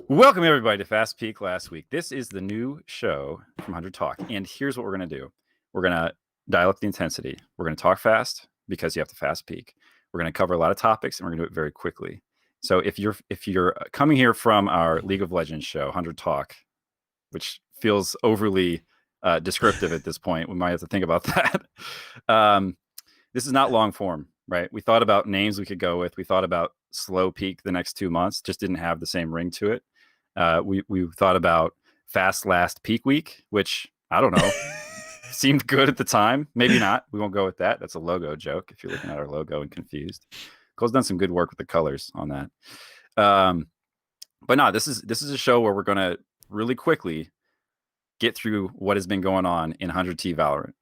Welcome everybody to Fast Peak Last Week. This is the new show from 100 Talk, and here's what we're going to do. We're going to dial up the intensity. We're going to talk fast because you have to fast peak. We're going to cover a lot of topics, and we're going to do it very quickly. So if you're coming here from our League of Legends show, 100 Talk, which feels overly descriptive at this point, we might have to think about that. This is not long form, right? We thought about names we could go with. We thought about slow peak the next 2 months, just didn't have the same ring to it. We thought about fast last peak week, which I don't know, seemed good at the time. Maybe not. We won't go with that. That's a logo joke. If you're looking at our logo and confused, Cole's done some good work with the colors on that. But no, this is a show where we're going to really quickly get through what has been going on in 100T Valorant.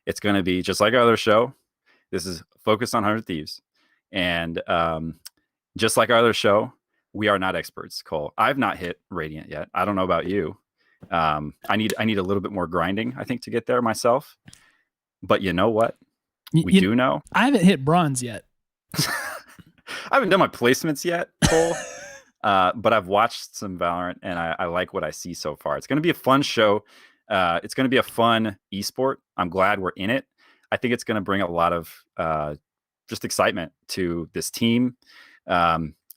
It's going to be just like our other show. This is focused on 100 Thieves. And just like our other show, we are not experts, Cole. I've not hit Radiant yet. I don't know about you. I need a little bit more grinding, I think, to get there myself. But you know what? We do know. I haven't hit bronze yet. I haven't done my placements yet, Cole. But I've watched some Valorant, and I like what I see so far. It's going to be a fun show. It's going to be a fun esport. I'm glad we're in it. I think it's going to bring a lot of just excitement to this team,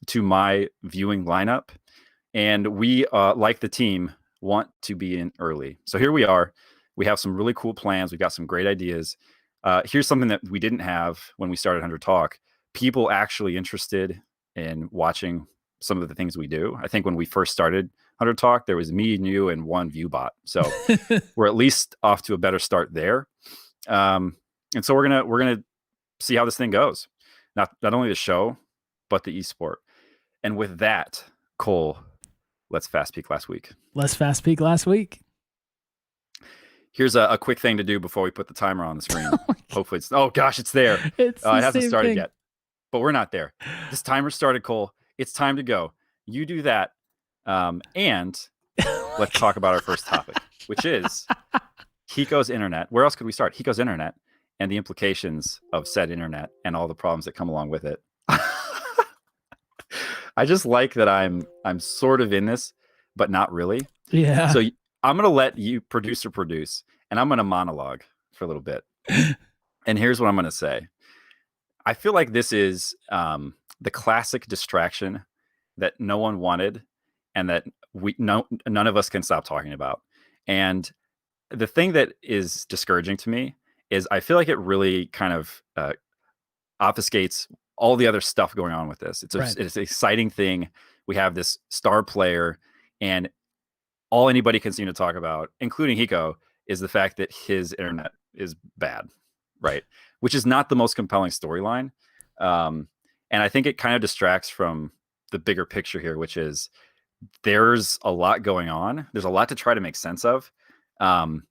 to my viewing lineup. And we, like the team, want to be in early. So here we are. We have some really cool plans. We've got some great ideas. Here's something that we didn't have when we started 100 Talk. People actually interested in watching some of the things we do. I think when we first started 100 Talk, there was me and you and one view bot. So we're at least off to a better start there. And so we're gonna see how this thing goes. Not only the show, but the esport. And with that, Cole, let's fast peak last week. Let's fast peak last week. Here's a quick thing to do before we put the timer on the screen. Hopefully it's, oh gosh, it's there. It hasn't started yet, but we're not there. This timer started, Cole. It's time to go. You do that. And let's talk about our first topic, which is Hiko's internet. Where else could we start? Hiko's internet and the implications of said internet and all the problems that come along with it. I just like that I'm sort of in this, but not really. Yeah. So I'm going to let you produce, and I'm going to monologue for a little bit. And here's what I'm going to say. I feel like this is the classic distraction that no one wanted and that none of us can stop talking about. And the thing that is discouraging to me is I feel like it really kind of obfuscates all the other stuff going on with this. It's an exciting thing. We have this star player, and all anybody can seem to talk about, including Hiko, is the fact that his internet is bad, right? Which is not the most compelling storyline. And I think it kind of distracts from the bigger picture here, which is there's a lot going on. There's a lot to try to make sense of. And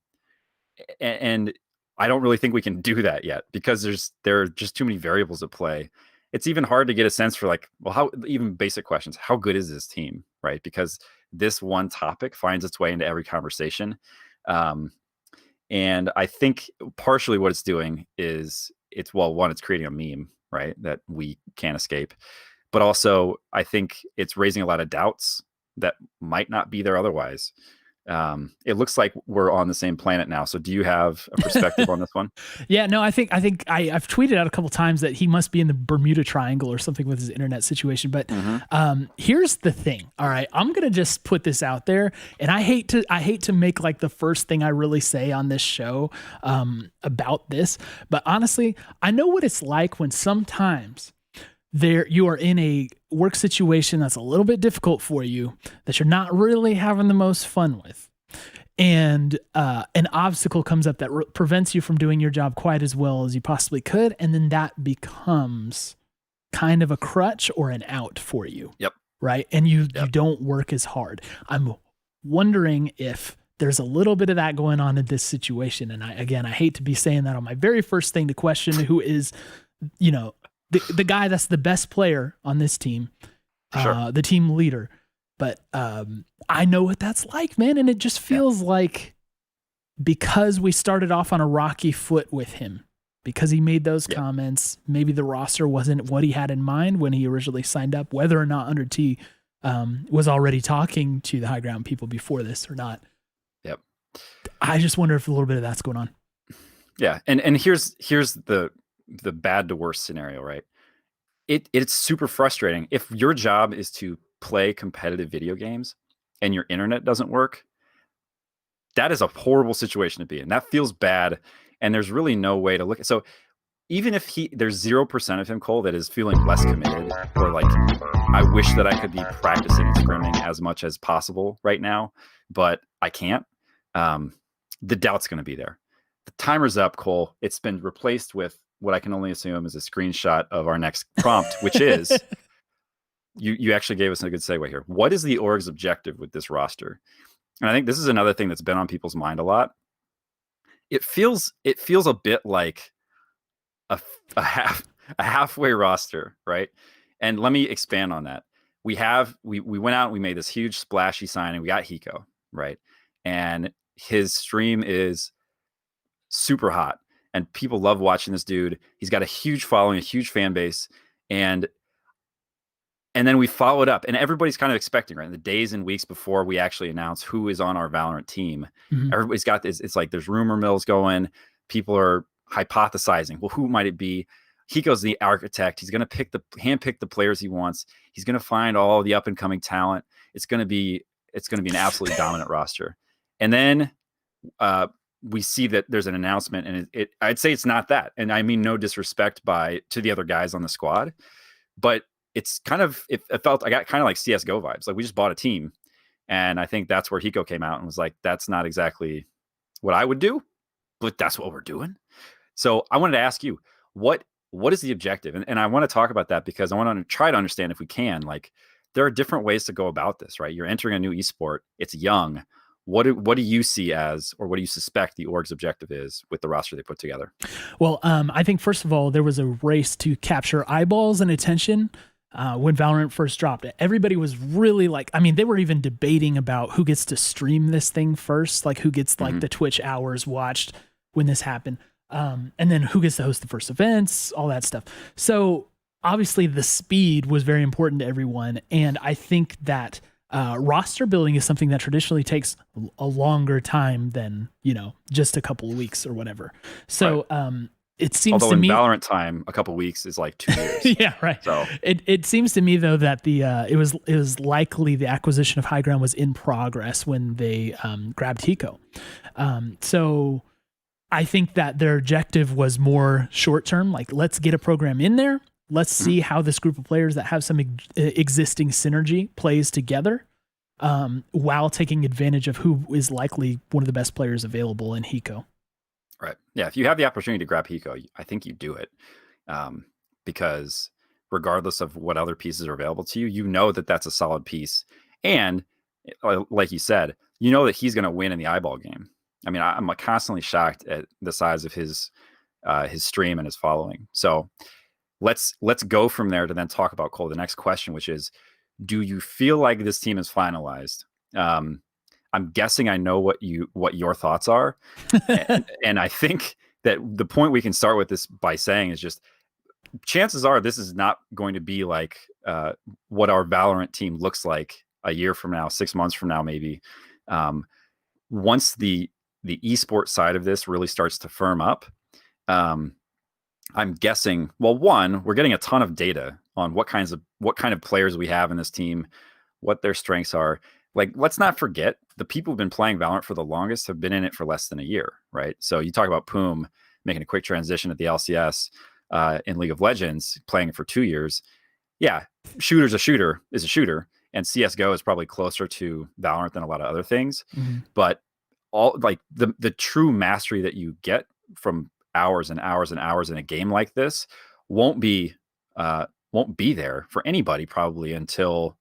I don't really think we can do that yet because there are just too many variables at play. It's even hard to get a sense for like, well, how even basic questions, how good is this team, right? Because this one topic finds its way into every conversation. And I think partially what it's doing is it's creating a meme, right? That we can't escape. But also I think it's raising a lot of doubts that might not be there otherwise. It looks like we're on the same planet now. So do you have a perspective on this one? Yeah, no, I think I've tweeted out a couple times that he must be in the Bermuda Triangle or something with his internet situation. But here's the thing. All right, I'm gonna just put this out there, and I hate to make like the first thing I really say on this show about this, but honestly, I know what it's like when sometimes you are in a work situation that's a little bit difficult for you, that you're not really having the most fun with, and an obstacle comes up that prevents you from doing your job quite as well as you possibly could, and then that becomes kind of a crutch or an out for you. Yep. Right? And you don't work as hard. I'm wondering if there's a little bit of that going on in this situation. And I hate to be saying that on my very first thing to question who is, the guy that's the best player on this team, the team leader. But I know what that's like, man. And it just feels like because we started off on a rocky foot with him, because he made those comments, maybe the roster wasn't what he had in mind when he originally signed up, whether or not 100T was already talking to the high ground people before this or not. Yep. I just wonder if a little bit of that's going on. Yeah, and here's the bad to worst scenario, right? It's super frustrating if your job is to play competitive video games and your internet doesn't work. That is a horrible situation to be in. That feels bad, and there's really no way to look at. So even if there's 0% of him, Cole, that is feeling less committed, or like, I wish that I could be practicing and scrimming as much as possible right now, but I can't. The doubt's going to be there. The timer's up, Cole. It's been replaced with what I can only assume is a screenshot of our next prompt, which is you actually gave us a good segue here. What is the org's objective with this roster? And I think this is another thing that's been on people's mind a lot. It feels a bit like a halfway roster, right? And let me expand on that. We went out and we made this huge splashy signing. We got Hiko, right? And his stream is super hot and people love watching this dude. He's got a huge following, a huge fan base, and then we followed up, and everybody's kind of expecting, right? In the days and weeks before we actually announce who is on our Valorant team, everybody's got this. It's like there's rumor mills going. People are hypothesizing. Well, who might it be? Hiko's the architect. He's going to handpick the players he wants. He's going to find all the up and coming talent. It's going to be an absolutely dominant roster. And then we see that there's an announcement, and I'd say it's not that. And I mean no disrespect to the other guys on the squad, but it's kind of, I got kind of like CSGO vibes. Like we just bought a team, and I think that's where Hiko came out and was like, that's not exactly what I would do, but that's what we're doing. So I wanted to ask you, what is the objective? And I want to talk about that because I want to try to understand, if we can, like, there are different ways to go about this, right? You're entering a new esport. It's young. What do you see as, or what do you suspect the org's objective is with the roster they put together? Well, I think first of all, there was a race to capture eyeballs and attention. When Valorant first dropped, everybody was really like, I mean, they were even debating about who gets to stream this thing first, like who gets like the Twitch hours watched when this happened. And then who gets to host the first events, all that stuff. So obviously the speed was very important to everyone. And I think that roster building is something that traditionally takes a longer time than, just a couple of weeks or whatever. So, right. It seems Although to me, Valorant time, a couple of weeks is like 2 years. Yeah, right. So it seems to me though that it was likely the acquisition of high ground was in progress when they grabbed Hiko. So I think that their objective was more short term, like let's get a program in there. Let's see how this group of players that have some existing synergy plays together, while taking advantage of who is likely one of the best players available in Hiko. Right. Yeah. If you have the opportunity to grab Hiko, I think you do it, because regardless of what other pieces are available to you, that that's a solid piece. And like you said, that he's going to win in the eyeball game. I mean, I'm constantly shocked at the size of his stream and his following. So let's go from there to then talk about, Cole, the next question, which is, do you feel like this team is finalized? I'm guessing I know what your thoughts are. and I think that the point we can start with this by saying is just, chances are this is not going to be like what our Valorant team looks like a year from now, 6 months from now, maybe. Once the esport side of this really starts to firm up, I'm guessing, well, one, we're getting a ton of data on what kind of players we have in this team, what their strengths are. Like, let's not forget, the people who've been playing Valorant for the longest have been in it for less than a year, right? So you talk about Poom making a quick transition at the LCS in League of Legends, playing for 2 years. Yeah, a shooter is a shooter, and CSGO is probably closer to Valorant than a lot of other things. But all like the true mastery that you get from hours and hours and hours in a game like this won't be there for anybody probably until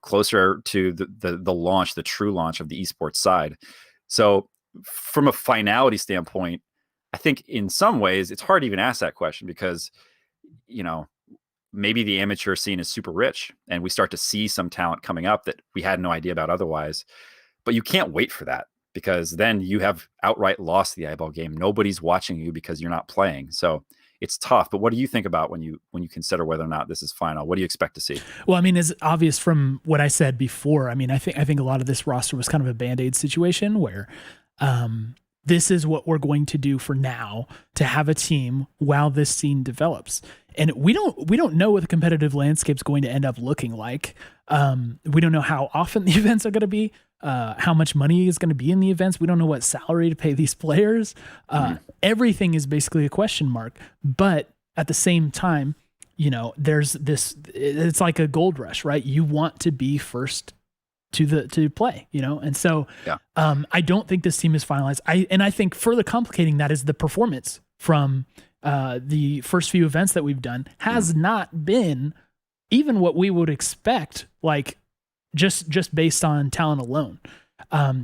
closer to the launch, the true launch of the esports side. So from a finality standpoint, I think in some ways it's hard to even ask that question because, maybe the amateur scene is super rich and we start to see some talent coming up that we had no idea about otherwise. But you can't wait for that because then you have outright lost the eyeball game. Nobody's watching you because you're not playing. So it's tough. But what do you think about when you consider whether or not this is final? What do you expect to see? Well, I mean, it's obvious from what I said before. I mean, I think a lot of this roster was kind of a Band-Aid situation where this is what we're going to do for now to have a team while this scene develops. And we don't know what the competitive landscape is going to end up looking like. We don't know how often the events are going to be, how much money is going to be in the events. We don't know what salary to pay these players. Everything is basically a question mark. But at the same time, there's this, it's like a gold rush, right? You want to be first to play, and so I don't think this team is finalized. I think further complicating that is the performance from the first few events that we've done has not been even what we would expect, like just based on talent alone.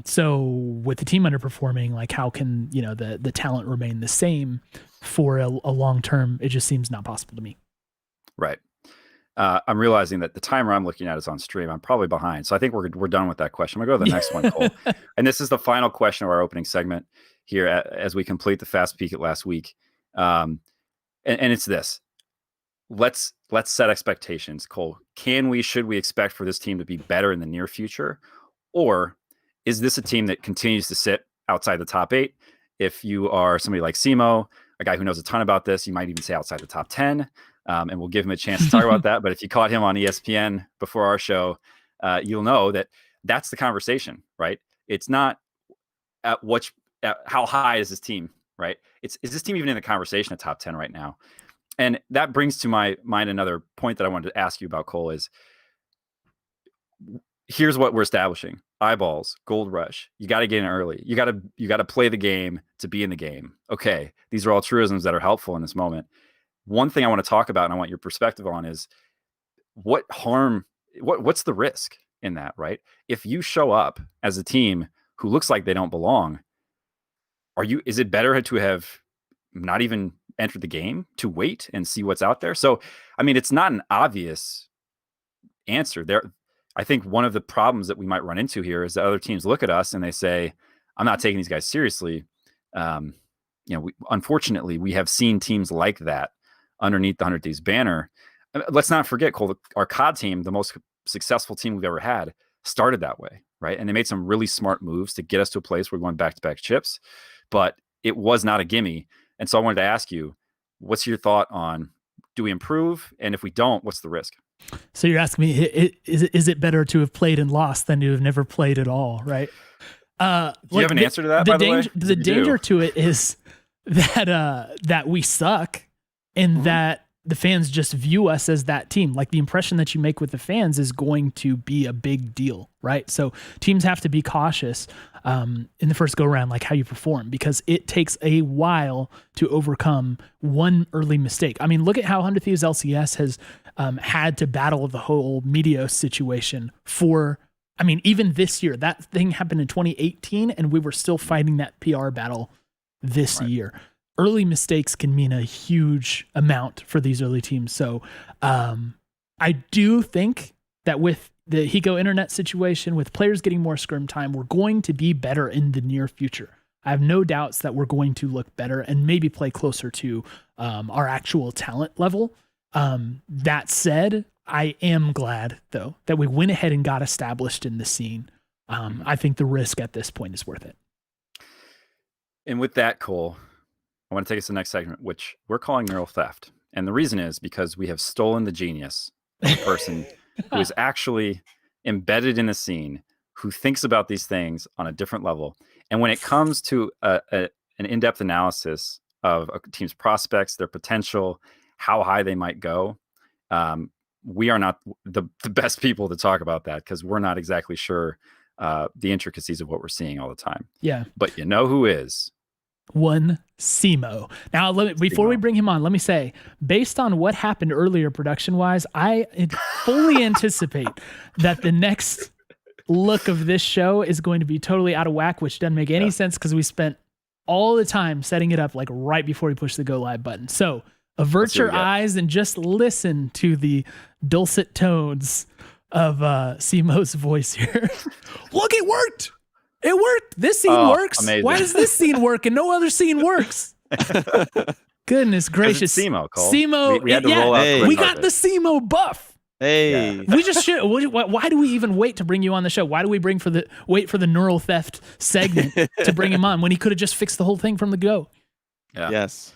So with the team underperforming, like how can the talent remain the same for a long term? It just seems not possible to me. Right. I'm realizing that the timer I'm looking at is on stream. I'm probably behind. So I think we're done with that question. I'm going to go to the next one, Cole. And this is the final question of our opening segment here as we complete the fast peek at last week. And it's this. Let's set expectations, Cole. Should we expect for this team to be better in the near future? Or is this a team that continues to sit outside the top 8? If you are somebody like Simo, a guy who knows a ton about this, you might even say outside the top 10. And we'll give him a chance to talk about that. But if you caught him on ESPN before our show, you'll know that that's the conversation, right? It's not how high is this team, right? Is this team even in the conversation at top 10 right now? And that brings to my mind another point that I wanted to ask you about, Cole, is here's what we're establishing. Eyeballs, gold rush. You got to get in early. You got to play the game to be in the game. Okay. These are all truisms that are helpful in this moment. One thing I want to talk about and I want your perspective on is what's the risk in that, right? If you show up as a team who looks like they don't belong, is it better to have not even entered the game, to wait and see what's out there? So, I mean, it's not an obvious answer there. I think one of the problems that we might run into here is that other teams look at us and they say, I'm not taking these guys seriously. Unfortunately, we have seen teams like that underneath the 100 Thieves banner. Let's not forget, Cole, our COD team, the most successful team we've ever had, started that way, right? And they made some really smart moves to get us to a place where we're going back-to-back chips, but it was not a gimme. And so I wanted to ask you, what's your thought on, do we improve? And if we don't, what's the risk? So you're asking me, is it better to have played and lost than to have never played at all, right? Do you have an answer to that, by the way? The danger to it is that we suck and that the fans just view us as that team. Like the impression that you make with the fans is going to be a big deal, right? So teams have to be cautious in the first go around, like how you perform, because it takes a while to overcome one early mistake. I mean, look at how 100 Thieves LCS has had to battle the whole Meteos situation even this year. That thing happened in 2018 and we were still fighting that PR battle this year. Early mistakes can mean a huge amount for these early teams. So I do think that with the Hiko internet situation, with players getting more scrim time, we're going to be better in the near future. I have no doubts that we're going to look better and maybe play closer to our actual talent level. That said, I am glad, though, that we went ahead and got established in the scene. I think the risk at this point is worth it. And with that, Cole, I want to take us to the next segment, which we're calling neural theft. And the reason is because we have stolen the genius of a person who is actually embedded in the scene, who thinks about these things on a different level. And when it comes to an in-depth analysis of a team's prospects, their potential, how high they might go, we are not the best people to talk about that because we're not exactly sure the intricacies of what we're seeing all the time. Yeah. But you know who is? One Simo. Now, before we bring him on, let me say, based on what happened earlier production-wise, I fully anticipate that the next look of this show is going to be totally out of whack, which doesn't make any sense because we spent all the time setting it up like right before we push the go live button. So avert your eyes and just listen to the dulcet tones of Simo's voice here. Look, it worked. It worked. This scene works. Amazing. Why does this scene work and no other scene works? Goodness gracious. Simo, Cole. Simo, we had to roll out. we got the Simo buff. Hey, We just should. Why do we even wait to bring you on the show? Why do we wait for the neural theft segment to bring him on when he could have just fixed the whole thing from the go? Yeah. Yes.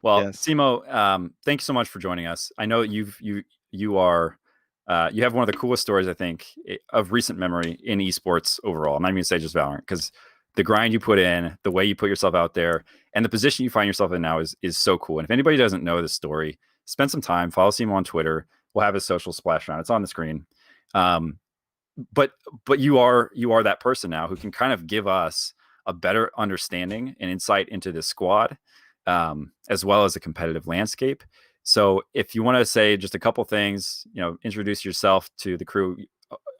Well, Yes. Simo, thanks so much for joining us. I know you have one of the coolest stories, I think, of recent memory in esports overall. I'm not even gonna say just Valorant, because the grind you put in, the way you put yourself out there, and the position you find yourself in now is so cool. And if anybody doesn't know this story, spend some time, follow Simo on Twitter. We'll have his social splash around. It's on the screen. But you are that person now who can kind of give us a better understanding and insight into this squad, as well as the competitive landscape. So if you want to say just a couple things, introduce yourself to the crew.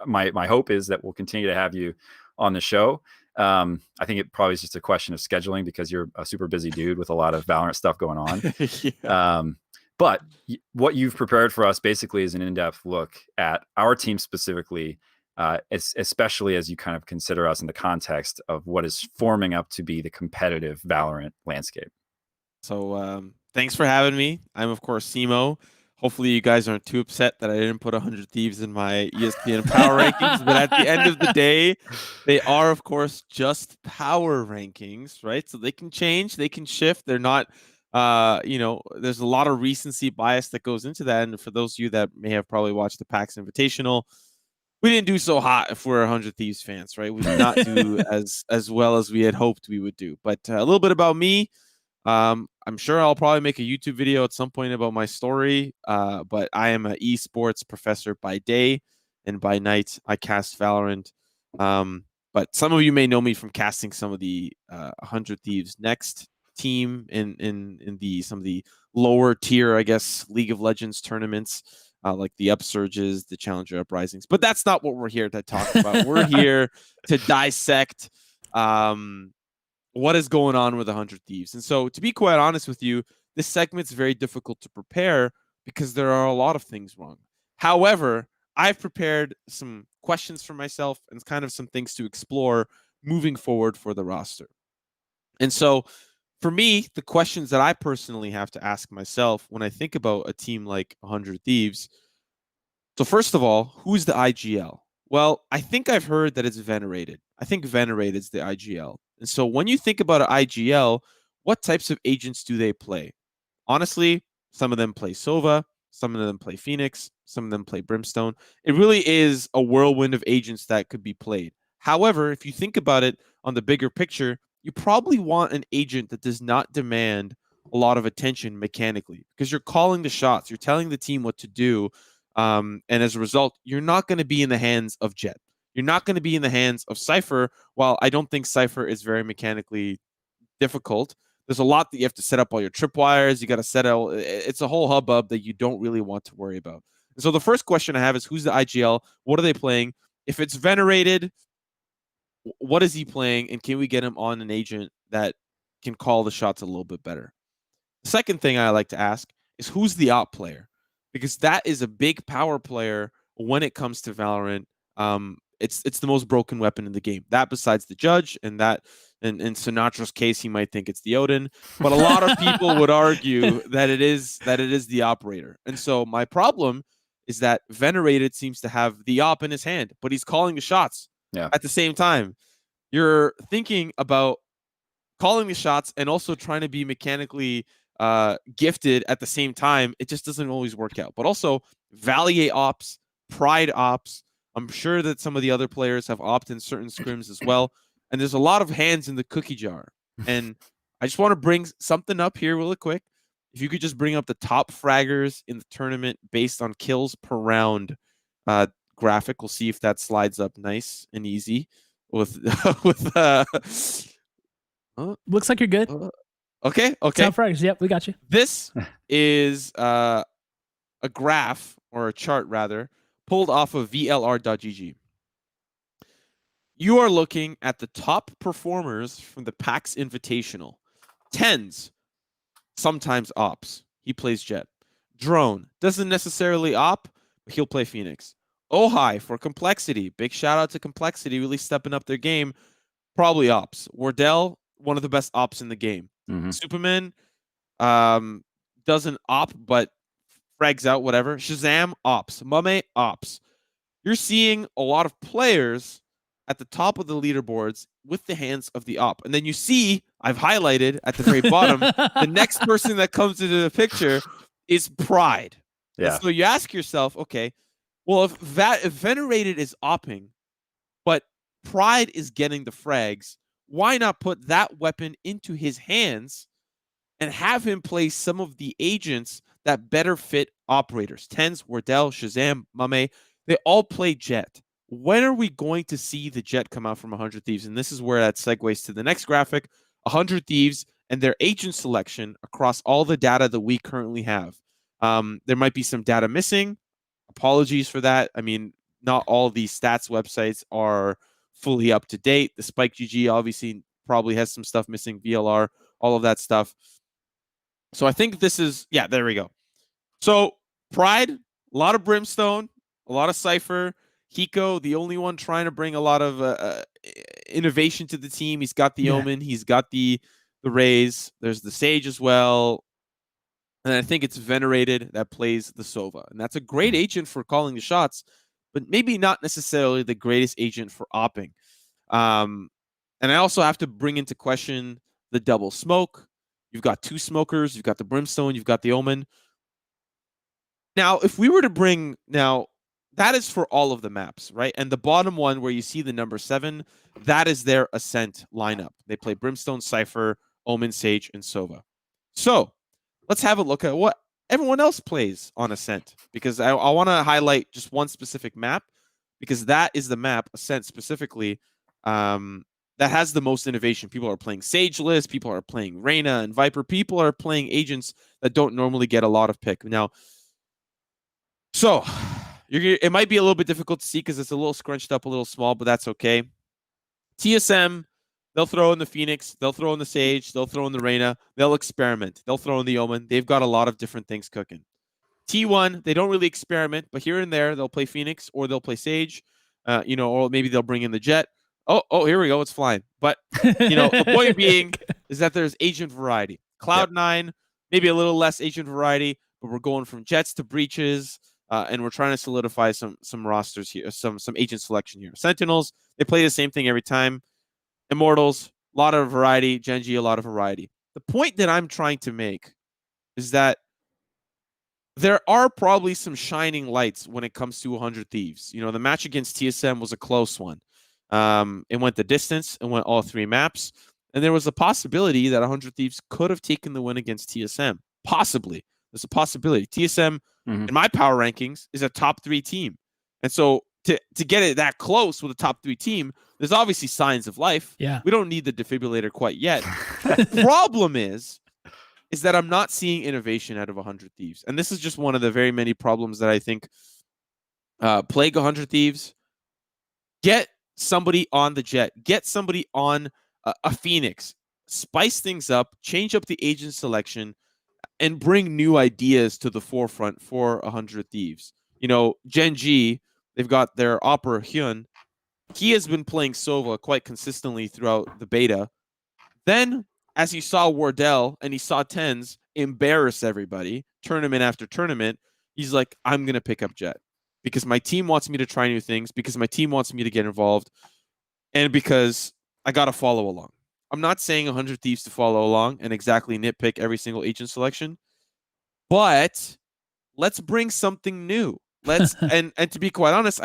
My hope is that we'll continue to have you on the show. I think it probably is just a question of scheduling, because you're a super busy dude with a lot of Valorant stuff going on. Yeah. But what you've prepared for us basically is an in-depth look at our team specifically, especially as you kind of consider us in the context of what is forming up to be the competitive Valorant landscape. So thanks for having me. I'm, of course, Simo. Hopefully you guys aren't too upset that I didn't put 100 Thieves in my ESPN power rankings. But at the end of the day, they are, of course, just power rankings, right? So they can change, they can shift. They're not, there's a lot of recency bias that goes into that. And for those of you that may have probably watched the PAX Invitational, we didn't do so hot if we're 100 Thieves fans, right? We did not do as well as we had hoped we would do. But a little bit about me. I'm sure I'll probably make a YouTube video at some point about my story, but I am an esports professor by day, and by night I cast Valorant. But some of you may know me from casting some of the 100 Thieves Next team in some of the lower tier, I guess, League of Legends tournaments, like the Upsurges, the Challenger Uprisings. But that's not what we're here to talk about. We're here to dissect what is going on with 100 Thieves. And so, to be quite honest with you, this segment's very difficult to prepare because there are a lot of things wrong. However, I've prepared some questions for myself and kind of some things to explore moving forward for the roster. And so, for me, the questions that I personally have to ask myself when I think about a team like 100 Thieves. So first of all, who's the IGL? Well, I think I've heard that it's Venerated. I think Venerated is the IGL. And so when you think about an IGL, what types of agents do they play? Honestly, some of them play Sova, some of them play Phoenix, some of them play Brimstone. It really is a whirlwind of agents that could be played. However, if you think about it on the bigger picture, you probably want an agent that does not demand a lot of attention mechanically, because you're calling the shots, you're telling the team what to do. And as a result, you're not going to be in the hands of Jett. You're not going to be in the hands of Cypher. While I don't think Cypher is very mechanically difficult, there's a lot that you have to set up all your tripwires. You got to set out. It's a whole hubbub that you don't really want to worry about. And so the first question I have is, who's the IGL? What are they playing? If it's Venerated, what is he playing? And can we get him on an agent that can call the shots a little bit better? The second thing I like to ask is, who's the op player? Because that is a big power player when it comes to Valorant. It's the most broken weapon in the game. That, besides the judge, and that in Sinatra's case, he might think it's the Odin, but a lot of people would argue that it is the operator. And so my problem is that Venerated seems to have the op in his hand, but he's calling the shots. Yeah. At the same time, you're thinking about calling the shots and also trying to be mechanically gifted at the same time. It just doesn't always work out. But also, Valier ops, Pride ops. I'm sure that some of the other players have opted in certain scrims as well. And there's a lot of hands in the cookie jar. And I just want to bring something up here really quick. If you could just bring up the top fraggers in the tournament based on kills per round graphic, we'll see if that slides up nice and easy with Looks like you're good. Okay. Top fraggers. Yep, we got you. This is a graph, or a chart rather, pulled off of VLR.gg. You are looking at the top performers from the PAX Invitational. Tens, sometimes ops. He plays Jett. Drone, doesn't necessarily op, but he'll play Phoenix. Ohai for Complexity. Big shout out to Complexity, really stepping up their game. Probably ops. Wardell, one of the best ops in the game. Mm-hmm. Superman, doesn't op, but frags out, whatever. Shazam ops. Mame ops. You're seeing a lot of players at the top of the leaderboards with the hands of the op. And then you see, I've highlighted at the very bottom, the next person that comes into the picture is Pride. Yeah. And so you ask yourself, okay, well, if Venerated is opping, but Pride is getting the frags, why not put that weapon into his hands and have him play some of the agents that better fit operators? Tens, Wardell, Shazam, Mame, they all play Jett. When are we going to see the Jett come out from 100 Thieves? And this is where that segues to the next graphic, 100 Thieves and their agent selection across all the data that we currently have. There might be some data missing. Apologies for that. I mean, not all these stats websites are fully up to date. The Spike GG obviously probably has some stuff missing, VLR, all of that stuff. So I think this is, yeah, there we go. So Pride, a lot of Brimstone, a lot of Cypher. Hiko, the only one trying to bring a lot of innovation to the team. He's got the Omen, he's got the Rays. There's the Sage as well. And I think it's Venerated that plays the Sova. And that's a great agent for calling the shots, but maybe not necessarily the greatest agent for opping. And I also have to bring into question the double smoke. You've got two smokers, you've got the Brimstone, you've got the Omen. Now, if we were to bring, now, that is for all of the maps, right? And the bottom one where you see the number 7, that is their Ascent lineup. They play Brimstone, Cypher, Omen, Sage, and Sova. So let's have a look at what everyone else plays on Ascent, because I want to highlight just one specific map, because that is the map, Ascent specifically, that has the most innovation. People are playing Sageless, people are playing Reyna and Viper, people are playing agents that don't normally get a lot of pick. Now, so it might be a little bit difficult to see because it's a little scrunched up, a little small, but that's okay. TSM, they'll throw in the Phoenix, they'll throw in the Sage, they'll throw in the Reyna, they'll experiment, they'll throw in the Omen. They've got a lot of different things cooking. T1, they don't really experiment, but here and there they'll play Phoenix or they'll play Sage, or maybe they'll bring in the Jett. Oh, here we go, it's flying. But the point being is that there's agent variety. Cloud9, maybe a little less agent variety, but we're going from Jetts to breaches. And we're trying to solidify some rosters here, some agent selection here. Sentinels, they play the same thing every time. Immortals, a lot of variety. Genji, a lot of variety. The point that I'm trying to make is that there are probably some shining lights when it comes to 100 Thieves. The match against TSM was a close one. It went the distance, it went all 3 maps, and there was a possibility that 100 Thieves could have taken the win against TSM. Possibly. There's a possibility. TSM, in my power rankings, is a top 3 team. And so to get it that close with a top 3 team, there's obviously signs of life. Yeah. We don't need the defibrillator quite yet. The problem is that I'm not seeing innovation out of 100 Thieves. And this is just one of the very many problems that I think plague 100 Thieves. Get somebody on the Jett. Get somebody on a Phoenix. Spice things up. Change up the agent selection. And bring new ideas to the forefront for 100 Thieves. Gen G, they've got their opera Hyun. He has been playing Sova quite consistently throughout the beta. Then, as he saw Wardell and he saw Tens embarrass everybody, tournament after tournament, he's like, I'm going to pick up Jett. Because my team wants me to try new things, because my team wants me to get involved, and because I got to follow along. I'm not saying 100 Thieves to follow along and exactly nitpick every single agent selection, but let's bring something new. Let's and to be quite honest,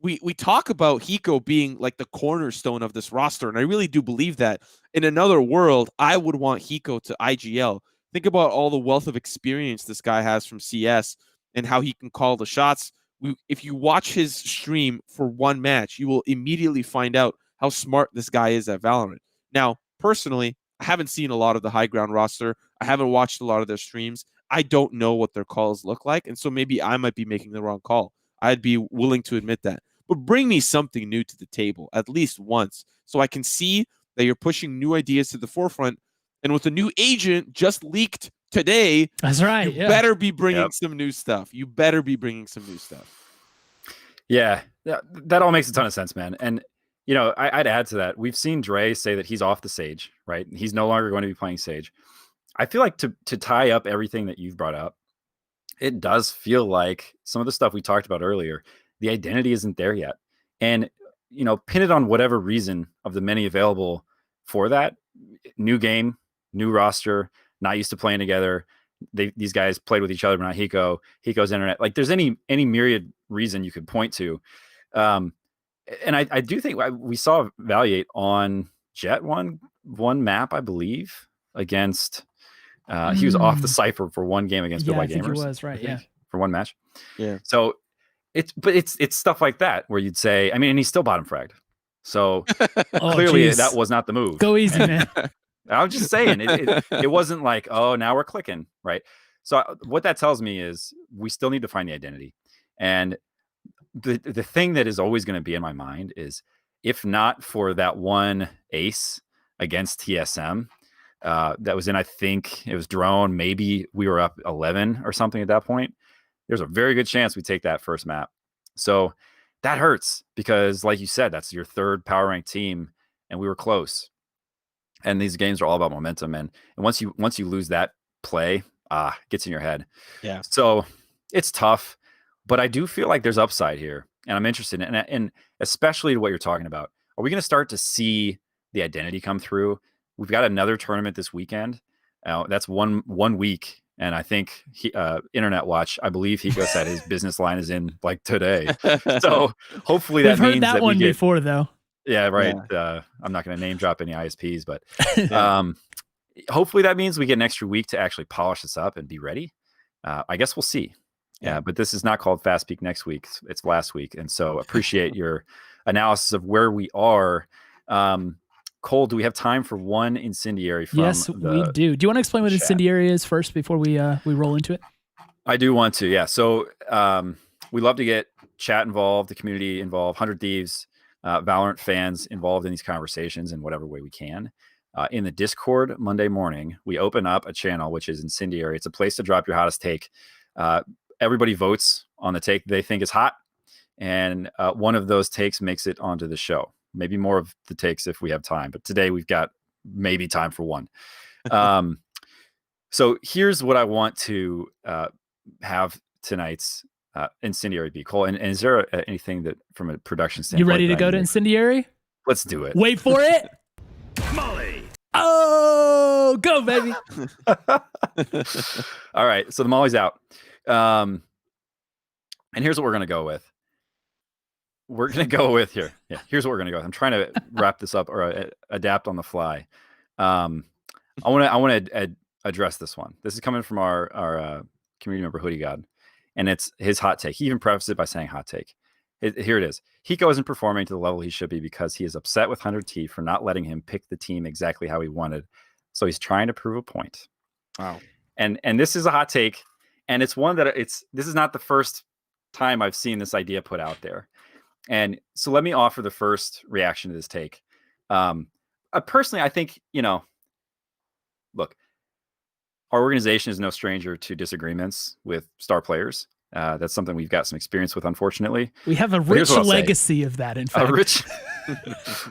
we talk about Hiko being like the cornerstone of this roster, and I really do believe that. In another world, I would want Hiko to IGL. Think about all the wealth of experience this guy has from CS and how he can call the shots. If you watch his stream for one match, you will immediately find out how smart this guy is at Valorant. Now, personally, I haven't seen a lot of the high ground roster. I haven't watched a lot of their streams. I don't know what their calls look like, and so maybe I might be making the wrong call. I'd be willing to admit that. But bring me something new to the table, at least once, so I can see that you're pushing new ideas to the forefront. And with a new agent just leaked today, that's right. You better be bringing some new stuff. You better be bringing some new stuff. Yeah, that all makes a ton of sense, man. And I'd add to that. We've seen Dre say that he's off the Sage, right? He's no longer going to be playing Sage. I feel like to tie up everything that you've brought up, it does feel like some of the stuff we talked about earlier, the identity isn't there yet. And, pin it on whatever reason of the many available for that. New game, new roster, not used to playing together. These guys played with each other, but not Hiko. Hiko's internet. Like there's any myriad reason you could point to. And I do think we saw Valiate on Jett one map, I believe, against he was off the Cypher for one game against Go by Gamers. I think he was, right, yeah. For one match. Yeah. So it's stuff like that where you'd say, I mean, and he's still bottom fragged. So clearly geez. that was not the move. Go easy, man. I'm just saying it wasn't like, oh, now we're clicking, right? So what that tells me is we still need to find the identity. And the thing that is always going to be in my mind is, if not for that one ace against TSM, that was in, I think it was drone. Maybe we were up 11 or something at that point. There's a very good chance we take that first map. So that hurts because, like you said, that's your third power rank team, and we were close. And these games are all about momentum, and once you lose that play, it gets in your head. Yeah. So it's tough, but I do feel like there's upside here, and I'm interested in it, and especially what you're talking about. Are we going to start to see the identity come through? We've got another tournament this weekend. That's one week, and I think Internet Watch, I believe Hiko said his business line is in like today. So hopefully that We've means heard that one before, though. Yeah, right. Yeah. I'm not going to name drop any ISPs, but hopefully that means we get an extra week to actually polish this up and be ready. I guess we'll see. Yeah, but this is not called Fast Peak next week. It's last week. And so appreciate your analysis of where we are. Cole, do we have time for one Incendiary? Yes, we do. Do you want to explain what Incendiary is first before we roll into it? I do want to, yeah. So we love to get chat involved, the community involved, 100 Thieves, Valorant fans involved in these conversations in whatever way we can. In the Discord Monday morning, we open up a channel, which is Incendiary. It's a place to drop your hottest take. Everybody votes on the take they think is hot, and one of those takes makes it onto the show. Maybe more of the takes if we have time, but today we've got maybe time for one. So here's what I want to have tonight's Incendiary be. Cole, and is there anything that from a production standpoint? You ready to go to Incendiary? Let's do it. Wait for it. Molly. Oh, go, baby. All right. So the Molly's out. And here's what we're going to go with. We're going to go with here. Yeah. Here's what we're going to go with. I'm trying to wrap this up or adapt on the fly. I want to address this one. This is coming from our community member, HoodieGod, and it's his hot take. He even prefaced it by saying hot take. Here it is. Hiko isn't performing to the level he should be because he is upset with 100T for not letting him pick the team exactly how he wanted. So he's trying to prove a point. Wow. And this is a hot take, and it's one that this is not the first time I've seen this idea put out there. And so let me offer the first reaction to this take. Personally, I think, look, our organization is no stranger to disagreements with star players. That's something we've got some experience with, unfortunately. We have a rich legacy of that, in fact.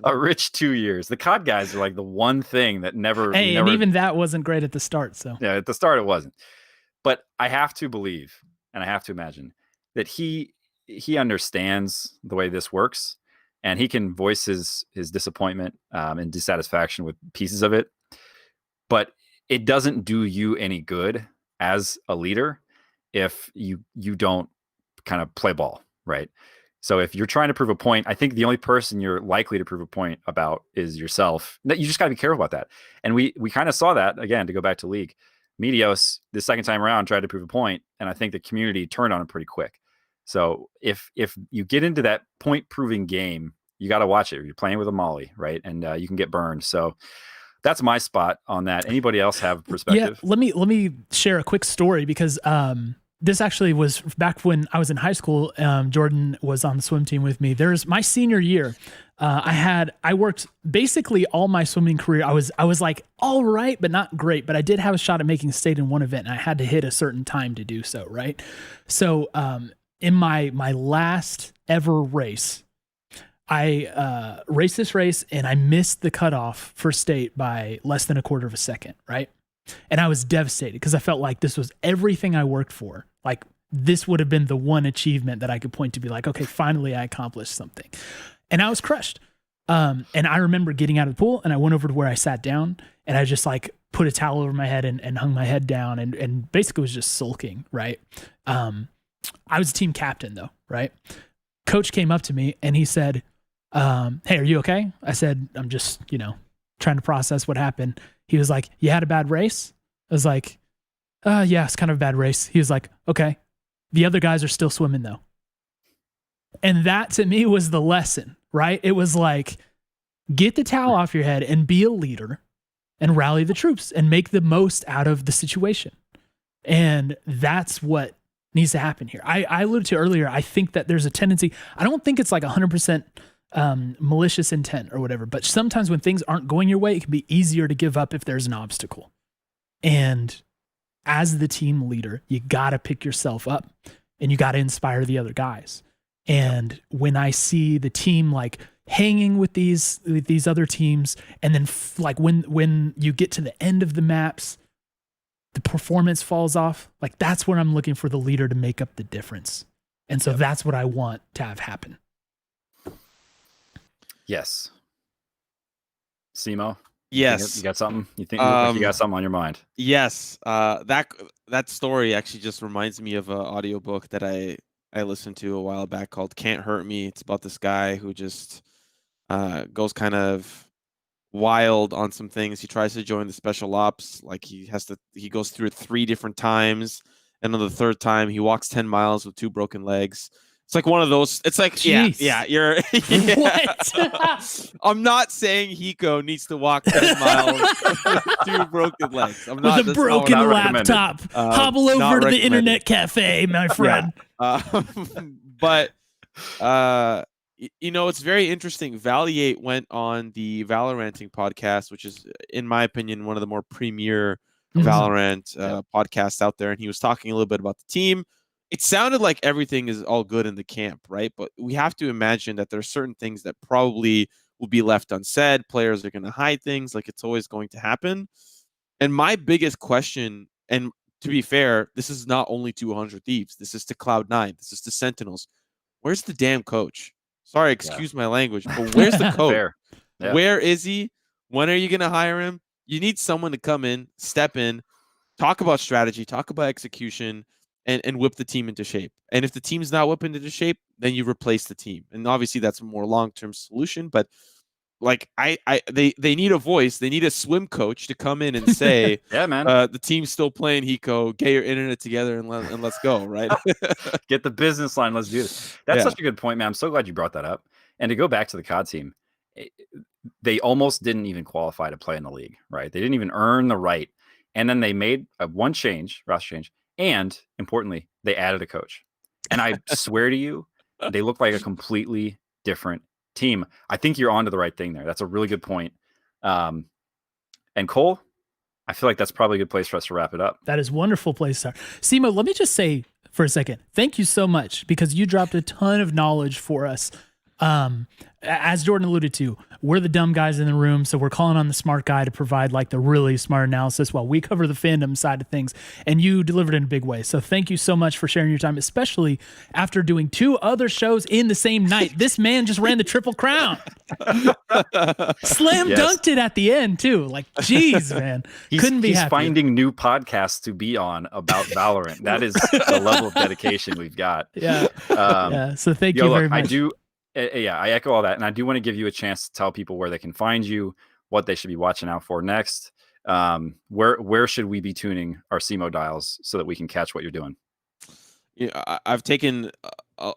A rich 2 years. The COD guys are like the one thing that never... and even that wasn't great at the start. So yeah, at the start it wasn't. But I have to believe, and I have to imagine, that he understands the way this works, and he can voice his disappointment and dissatisfaction with pieces of it. But it doesn't do you any good as a leader if you don't kind of play ball, right? So if you're trying to prove a point, I think the only person you're likely to prove a point about is yourself. You just got to be careful about that. And we kind of saw that, again, to go back to League. Meteos, the second time around, tried to prove a point, and I think the community turned on him pretty quick. So if you get into that point-proving game, you got to watch it. You're playing with a Molly, right? And you can get burned. So that's my spot on that. Anybody else have perspective? Yeah, let me share a quick story because this actually was back when I was in high school. Jordan was on the swim team with me. There's my senior year. I worked basically all my swimming career. I was like all right, but not great. But I did have a shot at making state in one event, and I had to hit a certain time to do so. Right. So in my last ever race, I raced this race and I missed the cutoff for state by less than a quarter of a second. Right. And I was devastated because I felt like this was everything I worked for. Like this would have been the one achievement that I could point to be like, okay, finally I accomplished something. And I was crushed. And I remember getting out of the pool and I went over to where I sat down and I just like put a towel over my head and hung my head down and basically was just sulking, right? I was team captain though, right? Coach came up to me and he said, hey, are you okay? I said, I'm just, trying to process what happened. He was like, you had a bad race? I was like, yeah, it's kind of a bad race. He was like, okay. The other guys are still swimming though. And that to me was the lesson, right? It was like, get the towel off your head and be a leader and rally the troops and make the most out of the situation. And that's what needs to happen here. I alluded to earlier, I think that there's a tendency, I don't think it's like 100% malicious intent or whatever, but sometimes when things aren't going your way, it can be easier to give up if there's an obstacle. And as the team leader, you got to pick yourself up and you got to inspire the other guys. And when I see the team like hanging with these other teams, and then like when you get to the end of the maps, the performance falls off, like that's where I'm looking for the leader to make up the difference. And so that's what I want to have happen. Yes. Simo? Yes. You got something? You think like you got something on your mind? Yes. That story actually just reminds me of an audiobook that I listened to a while back called Can't Hurt Me. It's about this guy who just goes kind of wild on some things. He tries to join the special ops. Like he goes through it 3 different times. And on the 3rd time, he walks 10 miles with 2 broken legs. It's like one of those. It's like, Jeez. yeah, you're. Yeah. What? I'm not saying Hiko needs to walk 10 miles with 2 broken legs. I'm not. With a broken laptop. Hobble over to the internet cafe, my friend. Yeah. But, it's very interesting. Valiate went on the Valoranting podcast, which is, in my opinion, one of the more premier Valorant podcasts out there. And he was talking a little bit about the team. It sounded like everything is all good in the camp, right? But we have to imagine that there are certain things that probably will be left unsaid. Players are going to hide things, like it's always going to happen. And my biggest question, and to be fair, this is not only to 100 Thieves. This is to Cloud9. This is to Sentinels. Where's the damn coach? Sorry, excuse my language, but where's the coach? Yeah. Where is he? When are you going to hire him? You need someone to come in, step in, talk about strategy, talk about execution, and whip the team into shape. And if the team's not whipping into shape, then you replace the team. And obviously that's a more long-term solution, but like they need a voice. They need a swim coach to come in and say, yeah, man, the team's still playing Hiko, get your internet together and let's go, right? Get the business line. Let's do this. That's such a good point, man. I'm so glad you brought that up. And to go back to the COD team, they almost didn't even qualify to play in the league, right? They didn't even earn the right. And then they made one roster change. And importantly, they added a coach. And I swear to you, they look like a completely different team. I think you're onto the right thing there. That's a really good point. And Cole, I feel like that's probably a good place for us to wrap it up. That is a wonderful place to start. Simo, let me just say for a second, thank you so much because you dropped a ton of knowledge for us. As Jordan alluded to, we're the dumb guys in the room, so we're calling on the smart guy to provide like the really smart analysis while we cover the fandom side of things, and you delivered in a big way. So thank you so much for sharing your time, especially after doing 2 other shows in the same night. This man just ran the Triple Crown. Slam dunked it at the end too. Like, geez, man. Couldn't be happier. He's finding new podcasts to be on about Valorant. That is the level of dedication we've got. Yeah. So thank you very much. I echo all that. And I do want to give you a chance to tell people where they can find you, what they should be watching out for next. Where should we be tuning our Simo dials so that we can catch what you're doing? Yeah, I've taken a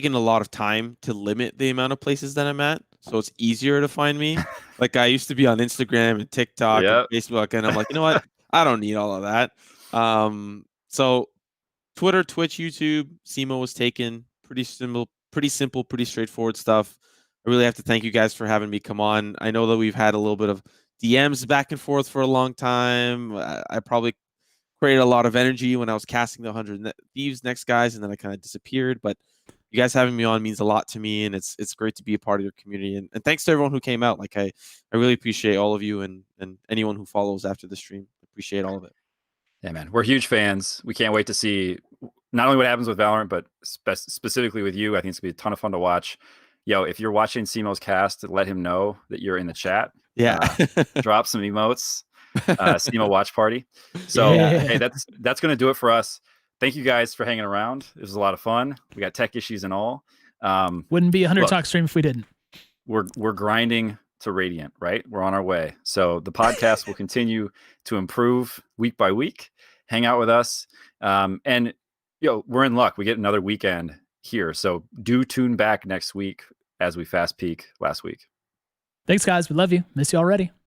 lot of time to limit the amount of places that I'm at, so it's easier to find me. Like I used to be on Instagram and TikTok and Facebook, and I'm like, you know what? I don't need all of that. So Twitter, Twitch, YouTube, Simo was taken. Pretty simple, pretty straightforward stuff. I really have to thank you guys for having me come on. I know that we've had a little bit of DMs back and forth for a long time. I probably created a lot of energy when I was casting the 100 Thieves next guys, and then I kind of disappeared. But you guys having me on means a lot to me, and it's great to be a part of your community. And thanks to everyone who came out. Like I really appreciate all of you and anyone who follows after the stream. appreciate all of it. Yeah, man, we're huge fans. We can't wait to see not only what happens with Valorant, but specifically with you. I think it's gonna be a ton of fun to watch. Yo, if you're watching Simo's cast, let him know that you're in the chat. Yeah. Drop some emotes. Simo watch party. So hey, that's gonna do it for us. Thank you guys for hanging around. It was a lot of fun. We got tech issues and all. Wouldn't be a 100 Talk stream if we didn't. We're grinding to Radiant, right? We're on our way. So the podcast will continue to improve week by week. Hang out with us. And we're in luck. We get another weekend here. So do tune back next week as we fast peak last week. Thanks, guys. We love you. Miss you already.